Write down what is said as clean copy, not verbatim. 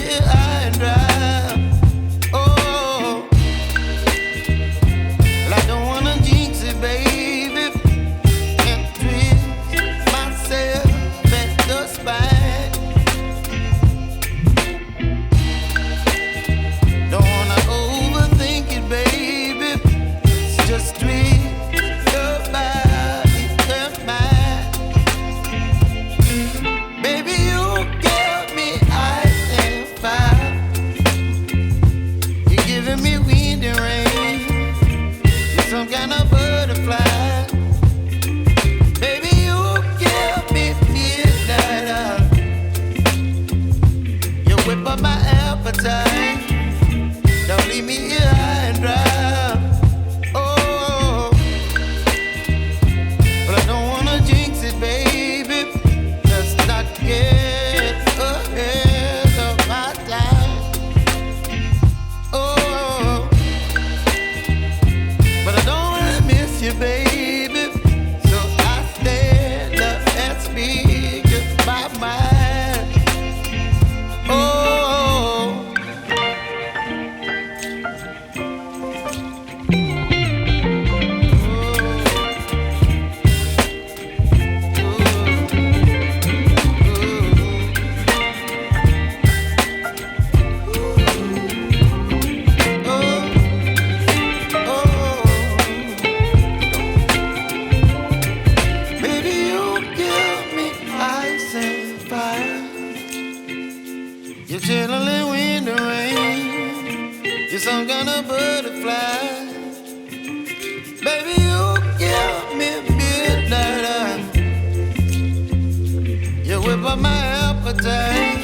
here high and dry. Oh, well, I don't wanna jinx it, baby, and twist myself at the spine. Don't wanna overthink it, baby. It's just twist your body and mine. Baby, you give me ice and fire. You're giving me wind and rain. You're some kind of butterfly. Baby, you give me midnight. You whip up my appetite. Don't leave me here high and dry. Oh, but I don't wanna jinx it, baby. Let's not get ahead of my time. Oh, but I don't wanna miss you, baby. So I stand up and speak my mind. Oh. You're chilling wind and rain. You're some kind of butterfly. Baby, you give me midnight. You whip up my appetite.